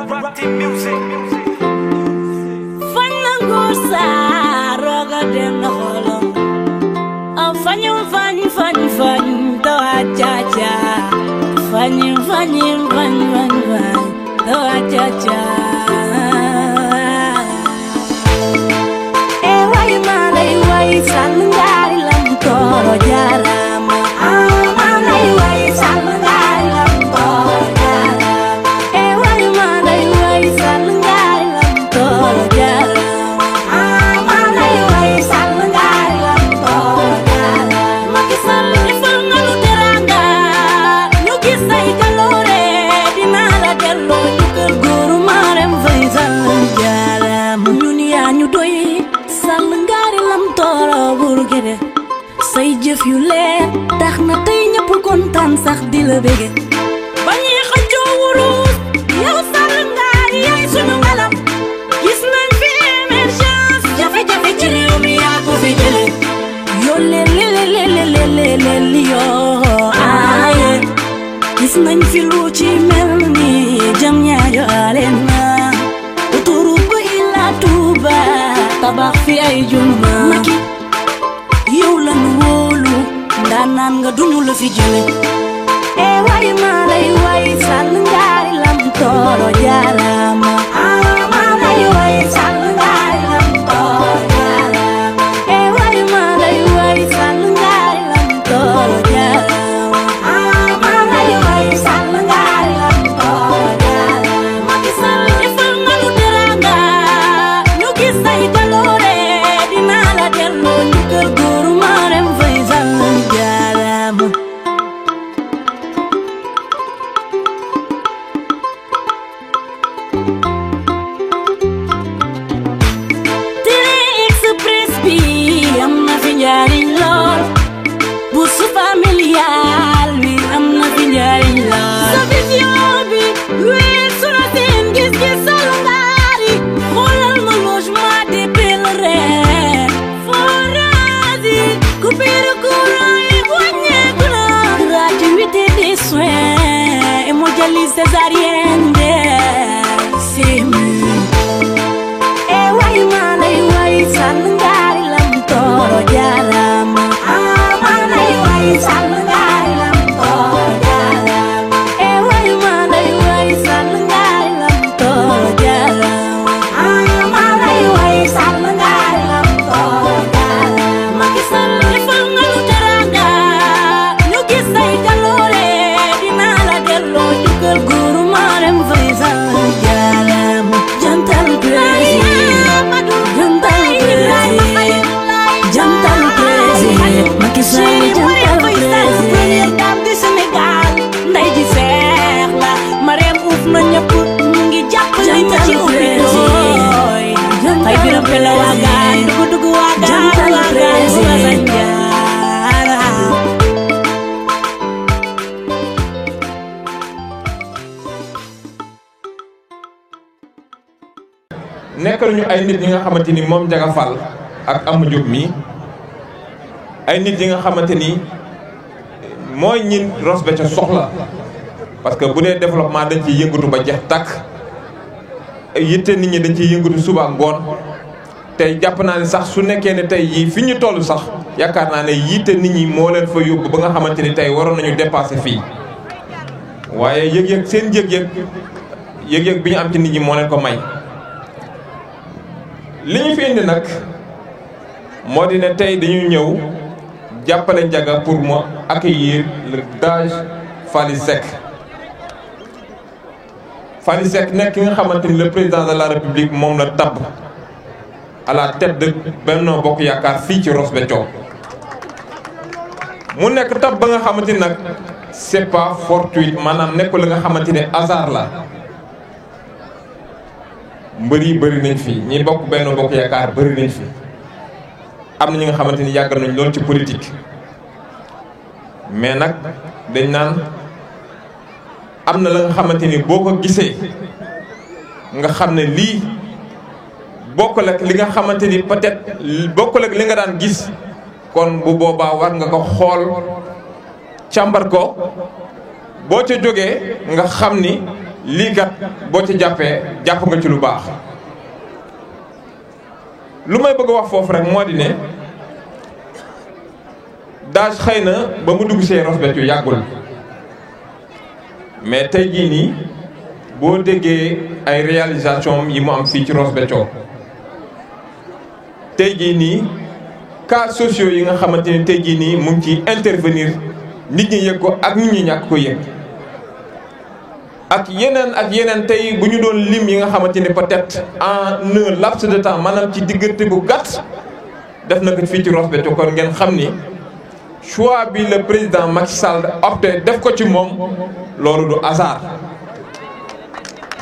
Rock music. Fanangosa roga dem na holong. Fanyu to achacha. Fanyu to achacha. Wai salungari lam toro jarama. Wai salungari lam toro jarama. Wai salungari lam toro jarama. Wai salungari lam toro jarama. Makisal ifal ngalu teranga. Nyuki say kalore dinala dello nyukal guru marem fay salungari. Dunia nyudoi salungari lam toro burgede. Say jëf yu leer tax na tey ñëpp kontaan sax di la bége. bañi xëccoo wurus yow salungari yaay sunu ngalam. Gis nañ fi émergence jafe-jafe ci réew mi yaa ko fi jële. Yoo leleleleleleleleleli yoo aaye. Gis nañ fi lu ci mel ni jam ñaajo alena. Autoroute ba Ila Touba tabax fi ay juma. Macky yow la nu wóolu ndaanaan nga duñu la fi jële. Way way salungari lam toro jarama. Way salungari lam toro jarama. Way salungari lam toro jarama. Way salungari lam toro jarama. Makisal ifal ngalu teranga. Ñu gis say jaloore dinaa la delloo ñu kër góoru Marème Faye Sall jarama. Express bi am na fi njariñ lool. Bourse familiale bi am na fi njariñ lool. Sa vision bi weesu na seen gis-gis salungari. Xoolal ma logement des pèlerins. Forage yi coupure courant yi wàññeeku na. Gratuité des soins hémodialyse césarienne way salungari lam toro jarama. Way salungari lam toro jarama. Way salungari lam toro jarama. Way salungari lam toro jarama. Makisal ifal ngalu teranga. Ñu gis say jaloore dinaa la delloo ñu kër góoru Marème Faye Sall jarama. Jantal Macky Sall jantal président du Sénégal. Ndey ji seex la Marème uuf na ñëpp mu ngi jàppale ñu ci ubbi looy. Fay biram pela waagaan dugu waagaan waagaan wala sa njaara. nekkal ñu ay nit ñi nga xamante ni moom Ndiaga Fall ak Ama Diop mi ay nit yi nga xamante ni mooy ñin Ross Béthio soxla parce que bu dee développement dañ ciy yëngatu ba jeex tàkk yitte nit ñi dañ ciy yëngatu suba ak ngoon. tey jàpp naa ne sax su nekkee ne tey yii fi ñu toll sax yaakaar naa ne yitte nit ñi moo leen fa yóbbu ba nga xamante ni tey waroon nañu dépasser fii waaye yëg-yëg seen yëg-yëg bi ñu am ci nit ñi moo leen ko may. li ñu fi indi nag moo di ne tey dañu ñëw jàppale Ndiaga pour mu accueillir le DAGE Faly Seck. Faly Seck nekk ki nga xamante ni le président de la République moom la tabb à la tête de Benno Bokk Yaakaar fii ci Ross Béthio. mu nekk tab ba nga xamante ni nag c'est pas fortuit maanaam nekkul la nga xamante ne hasard la. mbër yi bëri nañ fi ñi bokk Benno Bokk Yaakaar bëri nañ fi am na ñi nga xamante ni yàgg nañ lool ci politique mais nag dañ naan am na la nga xamante ni boo ko gisee nga xam ne lii bokkul ak li nga xamante ni peut-être bokkul ak li nga daan gis kon bu boobaa war nga ko xool càmbar ko boo ca jógee nga xam ni lii kat boo ci jàppee jàpp nga ci lu baax. lu may bëgg a wax foofu rek moo di ne Dash xëy na ba mu dugg see Ross Béthio yàggul mais tey jii nii boo déggee ay réalisation yi mu am fii ci Ross Béthio tey jii nii cas sociaux yi nga xamante ni tey jii nii mu ngi ciy intervenir nit ñi yëg ko ak nit ñi ñàkk ko yëg ak yeneen tey bu ñu doon lim yi nga xamante ni peut-être en un laps de temps maanaam ci diggante bu gàtt def na ko fii ci Ross Béthio kon ngeen xam ni choix bi le président Macky Sall opté def ko ci moom loolu du hasard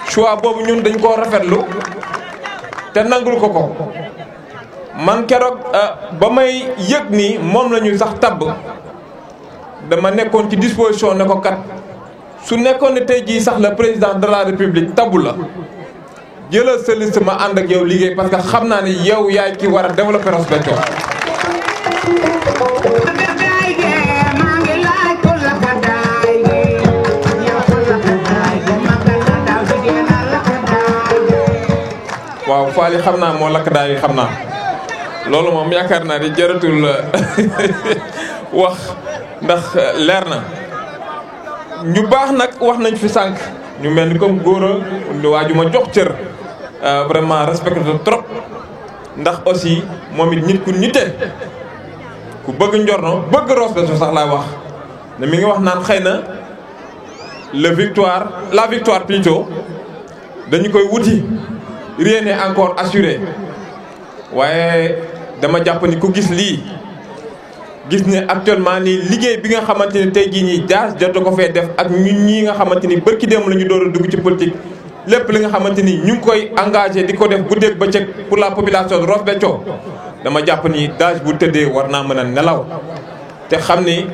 choix boobu ñun dañ koo rafetlu te nangul ko ko man keroog ba may yëg ni moom la ñu sax tabb dama nekkoon ci disposition ne ko kat su nekkoon ne tey jii sax le président de la république tabbu la jëlal sa liste ma ànd ak yow liggéey parce que xam naa ne yow yaay ki war a développer Ross Béthio. waaw Faly xam naa moo lakk daay xam naa loolu moom yaakaar naa ni jaratul wax ndax leer na. ñu baax nag wax nañ fi sànq ñu mel ni comme góor a waa ju ma jox cër vraiment respecté trop ndax aussi moom it nit ku nite ku bëgg njorno bëgg Ross Béthio sax laay wax ne mi ngi wax naan xëy na la victoire plutôt dañu koy wuti rien n'est encore assuré waaye dama jàpp ni ku gis lii gis ne actuellement nii liggéey bi nga xamante ni tey jii ñii Dash jot ko fee def ak ñun ñii nga xamante ni bërki dem la ñu door a dugg ci politique lépp li nga xamante ni ñu ngi koy engagé di ko def guddeeg bëccëg pour la population de Ross Béthio dama jàpp ni Dash bu tëddee war naa mën a nelaw te xam ni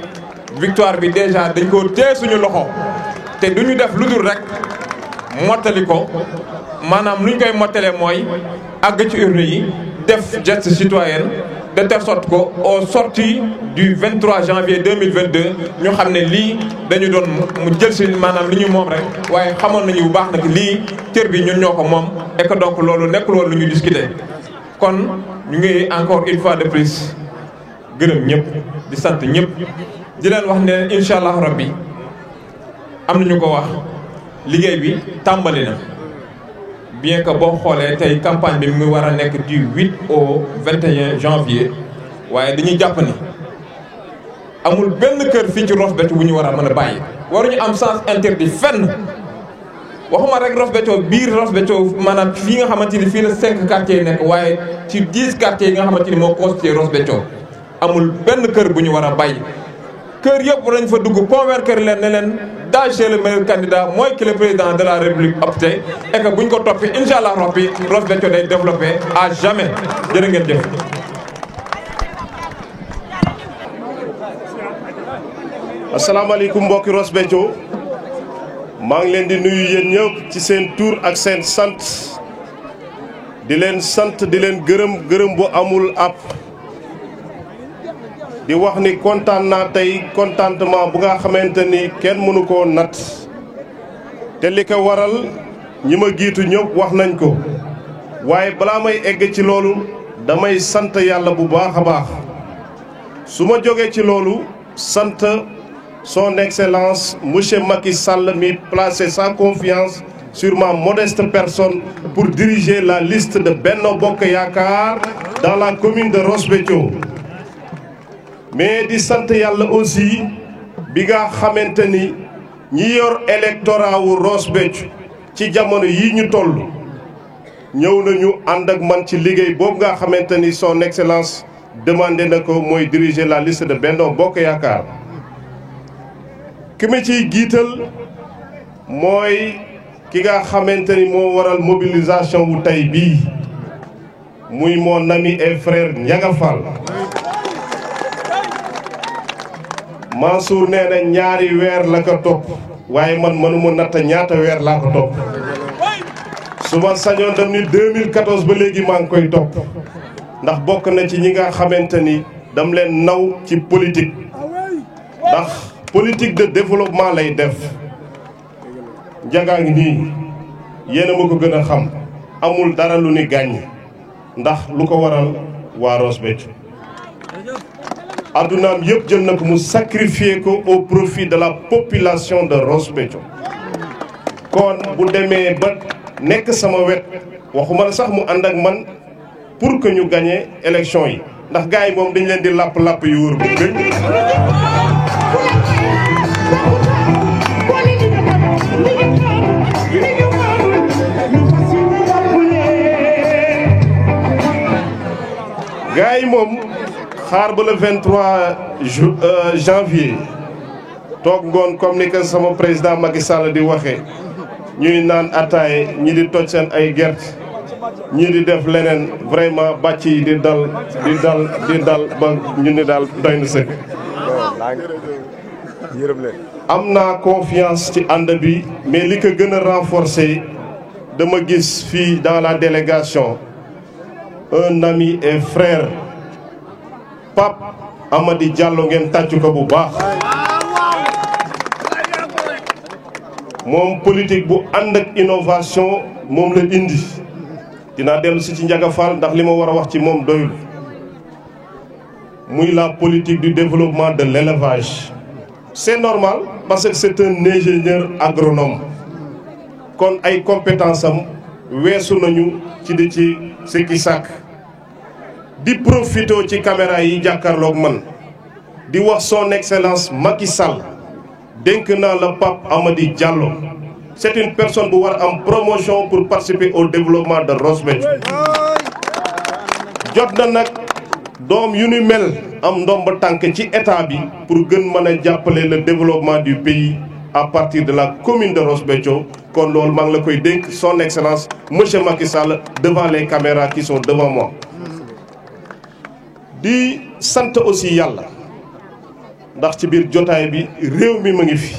victoire bi déjà dañ koo téye suñu loxo te du ñu def lu dul rek mottali ko maanaam lu ñu koy mottalee mooy àgg ci urne yi def geste citoyen de telle sorte que au sorti du 23 janvier 2022 ñu xam ne lii dañu doon mu jël si maanaam li ñu moom rek waaye xamoon nañu bu baax nag lii cër bi ñun ñoo ko moom et que donc loolu nekkul woon lu ñu discuter. kon ñu ngi encore une fois de plus gërëm ñëpp di sant ñëpp di leen wax ne incha allah rabbi am nañu ko wax liggéey bi tàmbali na. bien que boo xoolee tey campagne bi mu ngi war a nekk du 8 au 21 janvier waaye dañuy jàpp ni amul benn kër fii ci Ross Béthio bu ñu war a mën a bàyyi. waruñu am sens interdit fenn waxuma rek Ross Béthio biir Ross Béthio maanaam fii nga xamante ni fii la 5 quartiers yi nekk waaye ci 10 quartiers yi nga xamante ni moo constitué Ross Béthio amul benn kër bu ñu war a bàyyi. kër yëpp lañ fa dugg convaincre leen ne leen Dash le meilleur candidat mooy que le président de la république opté et que buñ ko toppee incha allah rabbi Ross Béthio day développé à jamais jërë ngeen jëf. asalaamaaleykum mbokki Ross Béthio maa ngi leen di nuyu yéen ñëpp ci seen tur ak seen sant di leen gërëm bu amul app. di wax ni kontaan naa tey contentement bu nga xamante ni kenn mënu koo nat te li ko waral ñi ma jiitu ñëpp wax nañ ko waaye balaa may egg ci loolu damay sant yàlla bu baax a baax su ma jógee ci loolu sant son excellence monsieur Macky Sall mi placé sa confiance sur ma modeste personne pour diriger la liste de Benno Bokk Yaakaar dans la commune de Ross Béthio. mais di sant yàlla aussi bi nga xamante ni ñi yor électorat wu Ross Béthio ci jamono yi ñu toll ñëw nañu ànd ak man ci liggéey boobu nga xamante ni son excellence demandé na ko mooy diriger la liste de Benno Bokk Yaakaar. ki ma ciy giital mooy ki nga xamante ni moo waral mobilisation wu tey bii muy mon ami et frère Ndiaga Fall. Mansour nee na ñaari weer la ko topp waaye man mënuma natt ñaata weer laa ko topp su ma sañoon dem ni 2014 ba léegi maa ngi koy topp ndax bokk na ci ñi nga xamante ni dam leen naw ci politique ndax politique de développement lay def Ndiaga ngi nii yéen a ma ko gën a xam amul dara lu ni gàññ ndax lu ko waral waa Ross Béthio addunaam yëpp jël na ko mu sacrifier ko au profit de la population de Ross Béthio kon bu demee ba nekk sama wet waxuma la sax mu ànd ak man pour que ñu gagné élection yi ndax gars yi moom dañ leen di làpp-làpp yu wóor bu gën gars yi moom xaar ba le 23 janvier toog ngoon comme ni que sama président Macky Sall di waxee ñuy naan ataaye ñi di toj seen ay gerte ñii di def leneen vraiment bàcc yi di dal ba ñu ni daal doy na sëkk. am naa confiance ci ànd bi mais li ko gën a renforcer dama gis fii dans la délégation un ami et frère Pape Amady Diallo ngeen tàccu ko bu baax. moom politique bu ànd ak innovation moom la indi dinaa dellu si ci Ndiaga Fall ndax li ma war a wax ci moom doyul muy la politique du développement de l'élevage. C'est normal parce que c'est un ingénieur agronome kon ay compétence am weesu nañu ci di ci sikki sàkk di profité ci caméra yi jàkkaarloog man di wax son excellence Macky Sall dénk naa la Pape Amady Diallo c'est une personne bu war am promotion pour participer au développement de Ross Béthio jot na nag doom yu ni mel am ndomba tànk ci état bi pour gën mën a jàppale le développement du pays à partir de la commune de Ross Béthio kon loolu maa ngi la koy dénk son excellence monsieur Macky Sall devant les caméras qui sont devant moi di sant aussi yàlla ndax ci biir jotaay bi réew mi ma ngi fi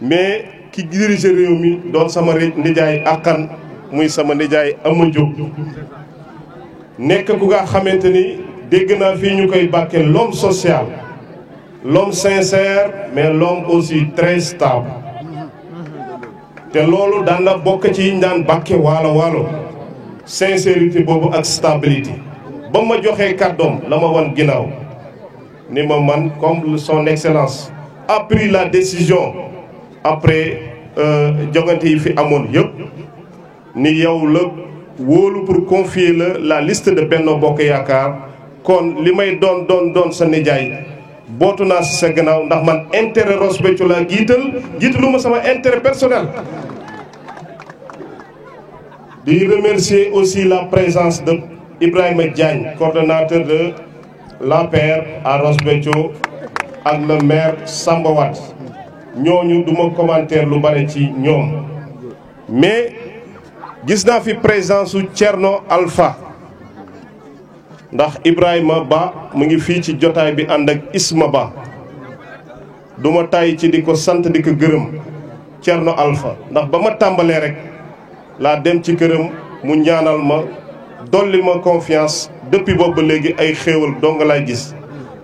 mais ki dirige réew mi doon sama nijaay akkan muy sama nijaay Ama Diop nekk ku nga xamante ni dégg naa fii ñu koy bàkke l'homme social l'homme sincère mais l'homme aussi très stable te loolu daan na bokk ci yiñ daan bàkke waalo sincérité boobu ak stabilité ba ma joxee kàddoom la ma wan ginnaaw ni ma man comme son excellence a pris la décision après jogante yi fi amoon yëpp ni yow la wóolu pour confier la liste de Benno Bokk Yaakaar kon li may doon sa nijaay bootu naa si sa gannaaw ndax man intérêt Ross Béthio laa jiitalu ma sama intérêt personnel. di remercier aussi la présence de Ibrahima Diagne coordonnateur de l'APR à Ross Béthio ak le maire Samba Wade ñooñu duma commentaire lu bari ci ñoom mais gis naa fi présence su Thierno Alpha ndax Ibrahima Ba mu ngi fii ci jotaay bi ànd ak Isma Ba duma tàyyi ci di ko sant di ko gërëm Thierno Alpha ndax ba ma tàmbalee rek laa dem ci këram mu ñaanal ma dolli ma confiance depuis boobu ba léegi ay xéewal dong lay gis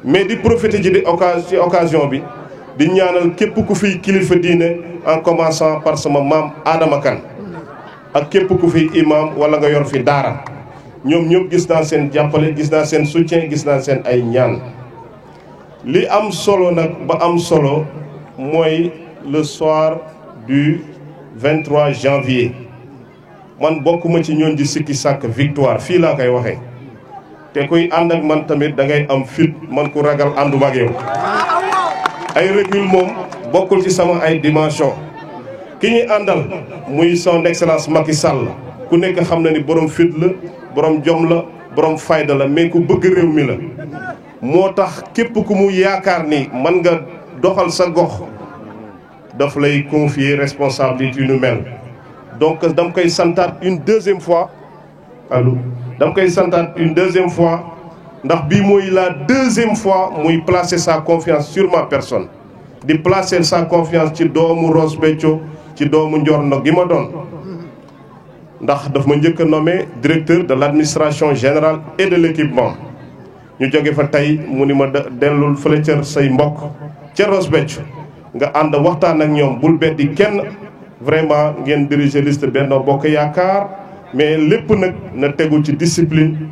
mais di profiter ji ci occasion bi di ñaanal képp ku fiy kilifa diine en commençant par sama maam Adama Kane ak képp ku fi imam wala nga yor fi daara ñoom ñëpp gis naa seen jàppale gis naa seen soutien gis naa seen ay ñaan li am solo nag ba am solo mooy le soir du 23 janvier man bokkuma ci ñoon di sikki sàkk victoire fii laa koy waxee te kuy ànd ak man tamit da ngay am fit man ku ragal ànduma ak yow ay recul moom bokkul ci sama ay dimension ki ñuy àndal muy son excellence Macky Sall ku nekk xam na ni borom fit la borom jom la borom fayda la mais ku bëgg réew mi la moo tax képp ku mu yaakaar ni man nga doxal sa gox daf lay confier responsabilité yu nu mel donc dama koy santaat une deuxième fois ndax bii mooy la deuxième fois muy placer sa confiance sur ma personne di placer sa confiance ci doomu Ross Béthio ci doomu Njorno gi ma doon ndax daf ma njëkk a nommé directeur de l'administration générale et de l'équipement ñu jóge fa tey mu ni ma dellul fële ca say mbokk ca Ross Béthio nga ànd waxtaan ak ñoom bul beddi kenn vraiment ngeen diriger liste Benno Bokk Yaakaar mais lépp nag na tegu ci discipline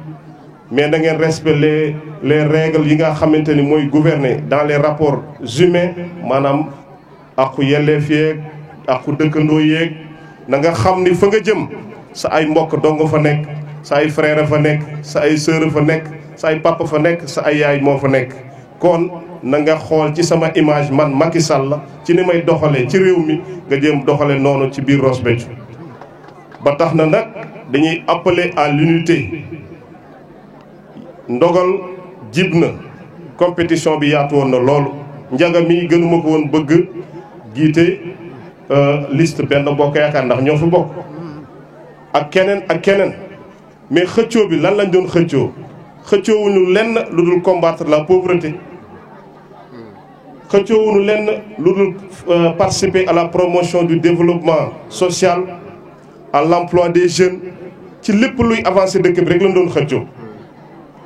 mais da ngeen respecter les règles yi nga xamante ni mooy gouverner dans les rapports humains maanaam aqu yelleef yeeg aqu dëkkandoo yeeg na nga xam ni fa nga jëm sa ay mbokk dong fa nekk sa ay frère fa nekk sa ay sœur fa nekk sa ay papa fa nekk sa ay yaay moo fa nekk kon na nga xool ci sama image man Macky Sall ci ni may doxalee ci réew mi nga jéem doxale noonu ci biir Ross Béthio ba tax na nag dañuy appeler à l'unité ndogal jib na compétition bi yaatu woon na loolu njaga mi gënuma ko woon bëgg jiite liste Benno Bokk Yaakaar ndax ñoo fi bokk ak keneen mais xëccoo bi lan lañ doon xëccoowuñu lenn lu dul combattre la pauvreté xëccoowuñu lenn lu dul participer à la promotion du développement social à l'emploi des jeunes ci lépp luy avancer dëkk bi rek lañ doon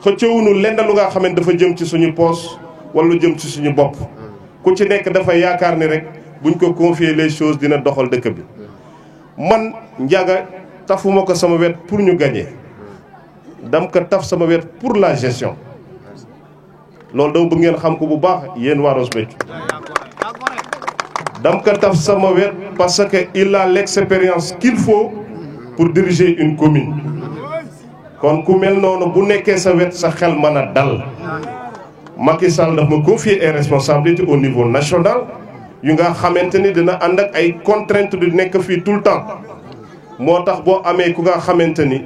xëccoowuñu lenn lu nga xam ne dafa jëm ci suñu poche wala lu jëm ci suñu bopp ku ci nekk dafa yaakaar ni rek buñ ko confier les choses dina doxal dëkk bi man Ndiaga tafuma ko sama wet pour ñu gagner dam ko taf sama wet pour la gestion loolu dama bëgg ngeen xam ko bu baax yéen waa Ross Béthio dam ko taf sama wet parce que il a l'expérience qu'il faut pour diriger une commune kon ku mel noonu bu nekkee sa wet sa xel mën a dal Macky Sall daf ma confier ay responsabilités au niveau national yu nga xamante ni dina ànd ak ay contraintes du nekk fii tout le temps moo tax boo amee ku nga xamante ni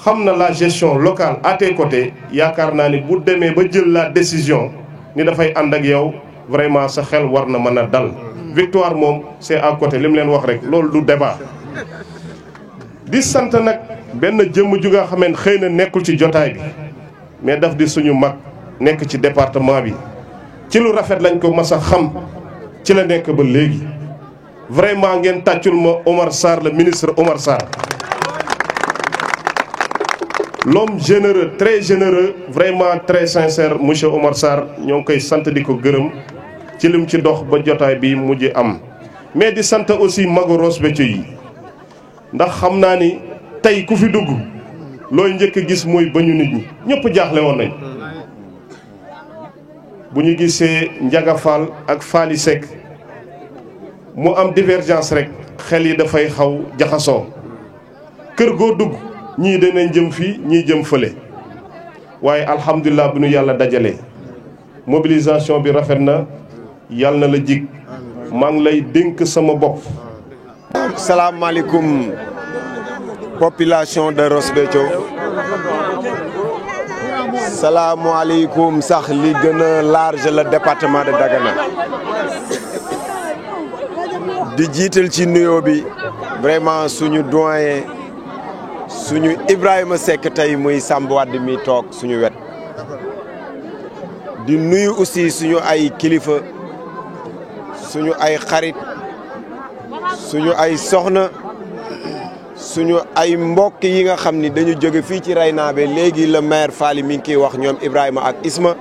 xam na la gestion locale à tes côtés yaakaar naa ni bu demee ba jël la décision ni dafay ànd ak yow vraiment sa xel war na mën a dal victoire moom c'est à côté li mu leen wax rek loolu du débat di sant nag benn jëmm ju nga xamante xëy na nekkul ci jotaay bi mais daf di suñu mag nekk ci département bi ci lu rafet lañ ko mas a xam ci la nekk ba léegi vraiment ngeen tàccul ma Omar Sarr le ministre Omar Sarr l'homme généreux très généreux vraiment très sincère monsieur Omar Sarr ñoo ngi koy sant di ko gërëm ci lim ci dox ba jotaay bi mujj am mais di sant aussi magu Ross Béthio yi ndax xam naa ni tey ku fi dugg looy njëkk a gis mooy bañu nit ñi ñëpp jaaxle woon nañ bu ñu gisee Ndiaga Fall ak Faly Seck mu am divergence rek xel yi dafay xaw jaxasoo kër goo dugg ñii danañ jëm fii ñii jëm fële waaye alhamdulilah bi nu yàlla dajalee mobilisation bi rafet na yàlla na la jig maa ngi lay dénk sama bopp. salaamaaleykum population de Ross Béthio salaamaaleykum sax li gën a large le département de Dagana di jiital ci nuyoo bi vraiment suñu doyen suñu Ibrahima Seck tey muy Samb Wade mi toog suñu wet di nuyu aussi suñu ay kilifa suñu ay xarit suñu ay soxna suñu ay mbokk yi nga xam ni dañu jóge fii ci Raynaabe léegi le maire Faly mi ngi koy wax ñoom Ibrahima ak Isma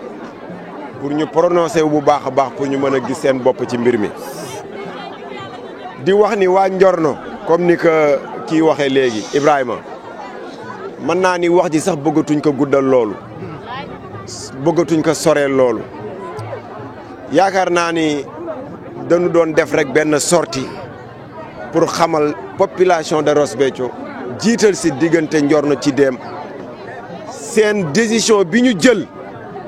pour ñu prononcer wu bu baax a baax pour ñu mën a gis seen bopp ci mbir mi. di wax ni waa Njorno comme ni ko kii waxee léegi Ibrahima mën naa ni wax ji sax bëggatuñ ko guddal loolu bëggatuñ ko soreel loolu yaakaar naa ni dañu doon def rek benn sortie pour xamal population de Ross Béthio jiital si diggante Njorno ci dem seen décision bi ñu jël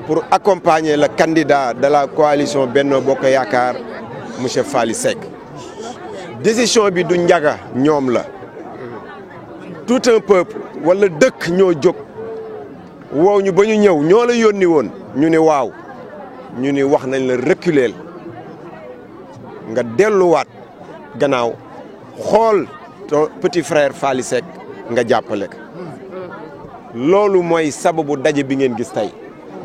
pour accompagner le candidat de la coalition Benno Bokk Yaakaar monsieur Faly Seck décision bi du Ndiaga ñoom la tout un peuple wala dëkk ñoo jóg woow ñu ba ñu ñëw ñoo la yónni woon ñu ni waaw ñu ni wax nañ la reculer nga delluwaat gannaaw xool ton petit frère Faly Seck nga jàppale ko loolu mooy sababu daje bi ngeen gis tey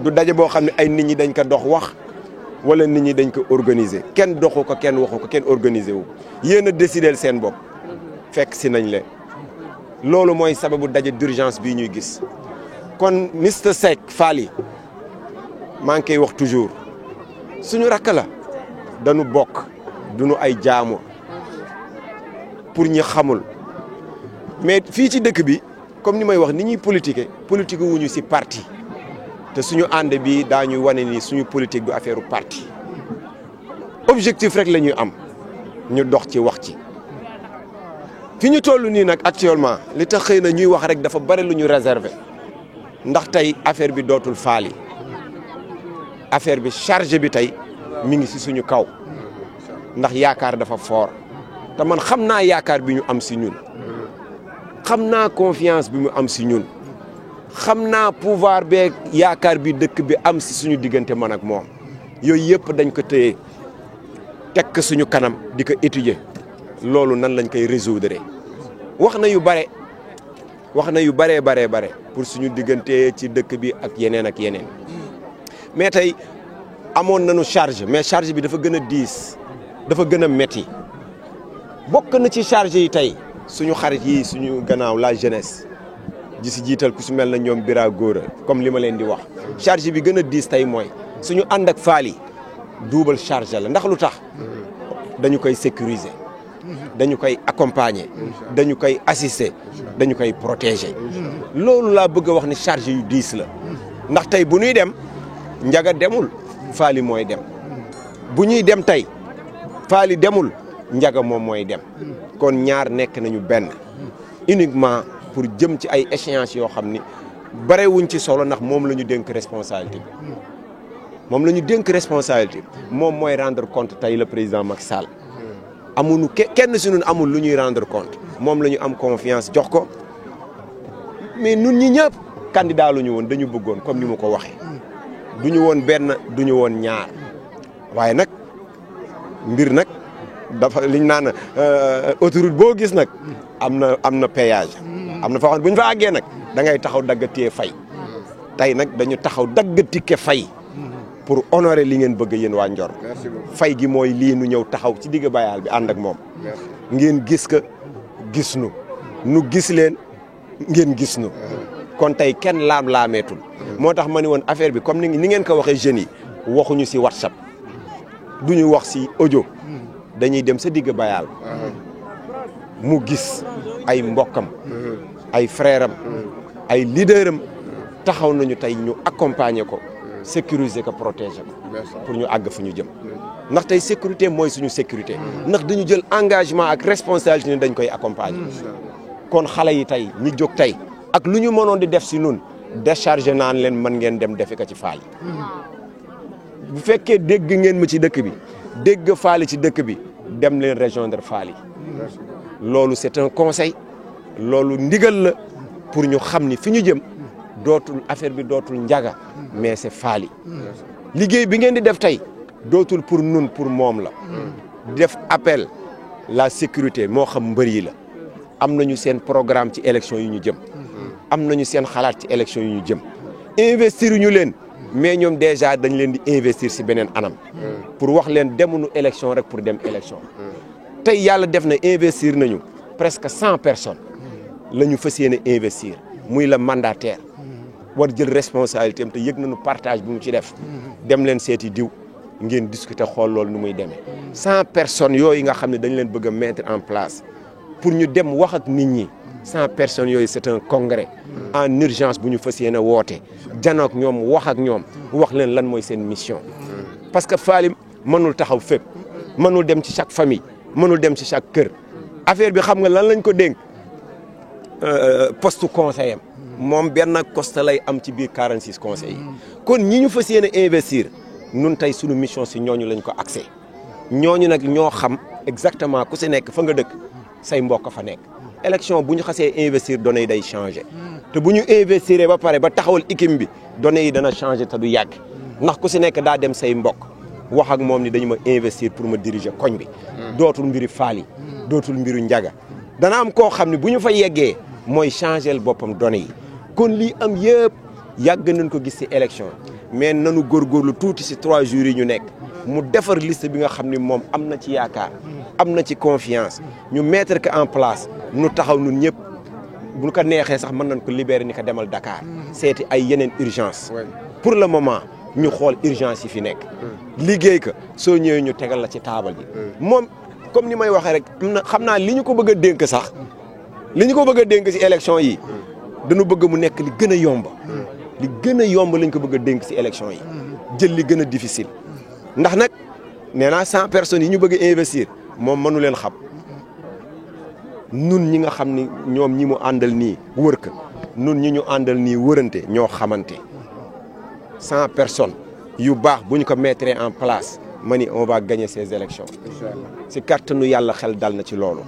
du daje boo xam ne ay nit ñi dañ ko dox wax wala nit ñi dañ ko organiser kenn doxu ko kenn waxu ko kenn organiser wu yéen a décider seen bopp fekk si nañ leen loolu mooy sababu daje d'urgence bii ñuy gis kon Mister Seck Faly maa ngi koy wax toujours suñu rakk la dañu bokk duñu ay jaamu pour ñi xamul mais fii ci dëkk bi comme ni may wax ni ñuy politique wuñu ci parti te suñu ànd bi daañuy wane ni suñu politique du affaire parti objectif rek la ñuy am ñu dox ci wax ci fi ñu toll nii nag actuellement li tax xëy na ñuy wax rek dafa bari lu ñu réserver ndax tey affaire bi dootul faali affaire bi charge bi tey mi ngi ci suñu kaw ndax yaakaar dafa fort te man xam naa yaakaar bi ñu am ci ñun xam naa confiance bi mu am ci ñun xam naa pouvoir beeg yaakaar bi dëkk bi am ci suñu diggante man ak moom yooyu yëpp dañ ko téye tekk suñu kanam di ko étudier loolu nan lañ koy résoudre wax na yu bare pour suñu diggante ci dëkk bi ak yeneen mais tey amoon nañu charge mais charge bi dafa gën a diis dafa gën a metti bokk na ci charge yi tey suñu xarit yi suñu gannaaw la jeunesse ji si jiital ku si mel na ñoom Bira Góora comme li ma leen di wax charge bi gën a diis tey mooy suñu ànd ak faal yi double charge la ndax lu tax dañu koy sécuriser dañu koy accompagner dañu koy assister dañu koy protéger loolu laa bëgg a wax ni charge yu diis la ndax tey bu ñuy dem njaga demul faali mooy dem bu ñuy dem tey faali demul njaga moom mooy dem kon ñaar nekk nañu benn uniquement pour jëm ci ay échéances yoo xam ni barewuñ ci solo ndax moom la ñu dénk responsabilité moom mooy rendre compte tey le président Macky Sall amuñu kenn si ñun amul lu ñuy rendre compte moom la ñu am confiance jox ko mais ñun ñi ñëpp candidat lu ñu woon dañu bëggoon comme ni ma ko waxee du ñu woon benn du ñu woon ñaar waaye nag mbir nag dafa liñ naan autoroute boo gis nag am na péage am na foo xam ne bu ñu fa àggee nag da ngay taxaw daggatee fay tey nag dañu taxaw daggatike fay pour honorer li ngeen bëgg yéen waa Ndior fay gi mooy lii nu ñëw taxaw ci digg bayaal bi ànd ak moom ngeen gis ka gis nu gis leen ngeen gis nu kon tey kenn laam-laameetul moo tax ma ne woon affaire bi comme ni ngeen ko waxee jeunes yi waxuñu si WhatsApp duñu wax si audio dañuy dem sa digg bayaal mu gis ay mbokkam ay frère am ay leader am taxaw nañu tey ñu accompagner ko sécuriser ko protéger ko pour ñu àgg fu ñu jëm ndax tey sécurité mooy suñu sécurité ndax dañu jël engagement ak responsabilité ni dañ koy accompagner kon xale yi tey ñi jóg tey ak lu ñu mënoon di def si nun décharger naan leen mën ngeen dem defi ko ci faal yi bu fekkee dégg ngeen ma ci dëkk bi dégg faali ci dëkk bi dem leen rejoindre faal yi loolu c'est un conseil loolu ndigal la pour ñu xam ni fi ñu jëm dootul affaire bi dootul njaga mais c'est faali liggéey bi ngeen di def tey dootul pour nun pour moom la def appel la sécurité moo xam mbër yi la am nañu seen programme ci élection yi ñu jëm am nañu seen xalaat ci élection yi ñu jëm investir ñu leen mais ñoom déjà dañ leen di investir si beneen anam pour wax leen demuñu élection rek pour dem élection tey yàlla def na investir nañu presque 100 personnes la ñu fas yéene investir muy la mandataire war jël responsabilité am te yëg nañu partage bi mu ci def dem leen seeti diw ngeen discuter xool loolu nu muy demee 100 personnes yooyu nga xam ne dañ leen bëgg a mettre en place pour ñu dem wax ak nit ñi 100 personnes yooyu c'est un congrès en urgence bu ñu fas yéene woote janook ñoom wax ak ñoom wax leen lan mooy seen mission parce que Faly mënul taxaw fépp mënul dem ci chaque famille mënul dem ci chaque kër affaire bi xam nga lan lañ ko dénk poste conseil am moom benn poste lay am ci biir 46 conseils yi kon ñi ñu fas yéene investir nun tey suñu mission si ñooñu lañ ko accès ñooñu nag ñoo xam exactement ku si nekk fa nga dëkk say mbokk fa nekk élection bu ñu xasee investir données yi day changé te bu ñu investir ba pare ba taxawal équipe bi données yi dana changé te du yàgg ndax ku si nekk daa dem say mbokk wax ak moom ni dañu ma investir pour ma diriger koñ bi dootul mbiri Faly dootul mbiru njaga dana am koo xam ne bu ñu fa yeggee mooy changé boppam données yi kon lii am yëpp yàgg nañ ko gis ci élection mais nanu góorgóorlu tuuti ci 3 jours yi ñu nekk mu defar liste bi nga xam ne moom am na ci yaakaar am na ci confiance ñu mettre ko en place nu taxaw nun ñëpp bu ko neexee sax mën nañ ko libérer ni ko demal Dakar seeti ay yeneen urgence pour le moment ñu xool urgence yi fi nekk liggéey ko soo ñëwee ñu tegal la ci taabal ji moom comme ni may waxee rek xam naa li ñu ko bëgg a dénk sax li ñu ko bëgg a dénk si élection yi dañu bëgg mu nekk li gën a yomb li gën a yomb lañ ko bëgg a dénk si élection yi jël li gën a difficile ndax nag nee naa 100 personnes yi ñu bëgg a investir moom mënu leen xam nun ñi nga xam ni ñoom ñi mu àndal nii wër ka nun ñi ñu àndal nii wërante ñoo xamante 100 personnes yu baax bu ñu ko mettre en place ma ni on va gagner ces élections si kàttanu yàlla xel dal na ci loolu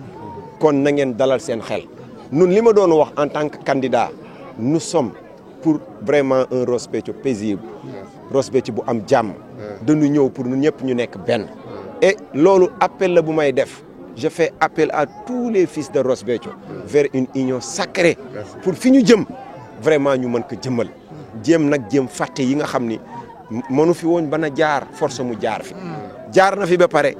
kon na ngeen dalal seen xel nun li ma doon wax en tant que candidat nous sommes pour vraiment un Ross Béthio paisible Ross Béthio bu am jàmm dañu ñëw pour ñun ñëpp ñu nekk benn et loolu appel la bu may def je fais appel à tous les fils de Ross Béthio vers une union sacrée pour fi ñu jëm vraiment ñu mën ko jëmmal jéem nag jéem fàtte yi nga xam ni mënu fi woon bana jaar force mu jaar fi jaar na fi ba pare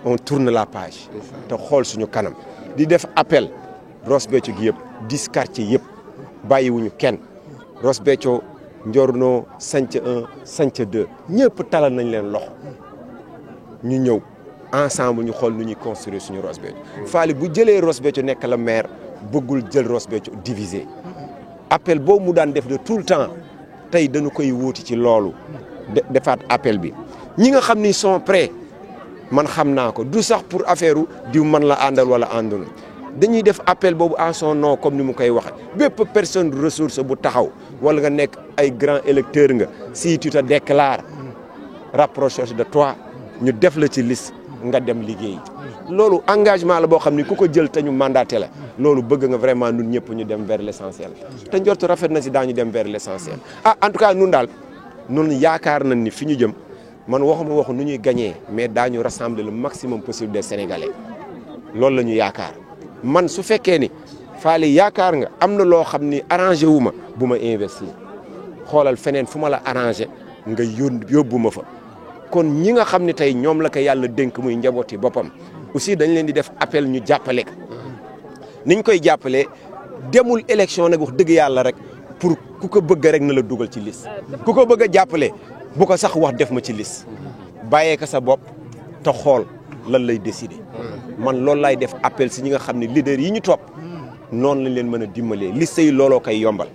on tourne la page te xool suñu kanam di def appel Ross Béthio gi yëpp 10 quartiers yëpp bàyyiwuñu kenn Ross Béthio Njorno Santhie 1 Santhie 2 ñëpp talal nañ leen loxo ñu ñëw ensemble ñu xool nu ñuy construire suñu Ross Béthio Faly bu jëlee Ross Béthio nekk la maire bëggul jël Ross Béthio divisé appel boobu mu daan def de tout le temps tey dañu koy wuuti ci loolu defaat appel bi ñi nga xam ni sont prêts man xam naa ko du sax pour affaire diw man la àndal wala àndul dañuy def appel boobu à son nom comme ni mu koy waxe bépp personne ressource bu taxaw wala nga nekk ay grand électeur nga si tu te déclares rapproche de toi ñu def la ci liste nga dem liggéey loolu engagement la boo xam ni ku ko jël te ñu mandaté la loolu bëgg nga vraiment ñun ñëpp ñu dem vers l' essentiel te njortu rafet na si daañu dem vers l' essentiel en tout cas ñun daal ñun yaakaar nañ ni fi ñu jëm man waxuma waxu nu ñuy gagné mais daañu rassembler le maximum possible des sénégalais loolu la ñu yaakaar man su fekkee ni Faly yaakaar nga am na loo xam ni arrangé wu ma bu ma investir xoolal feneen fu ma la arrangé nga yóbbu ma fa kon ñi nga xam ne tey ñoom la ko yàlla dénk muy njabooti boppam aussi dañ leen di def appel ñu jàppale ko niñ koy jàppalee demul élection nag wax dëgg yàlla rek pour ku ko bëgg rek na la dugal ci liste ku ko bëgg a jàppale bu ko sax wax def ma ci liste bàyyee ko sa bopp te xool lan lay décider man loolu lay def appel si ñi nga xam ne leader yi ñu topp noonu lañ leen mën a dimbalee liste yi looloo koy yombal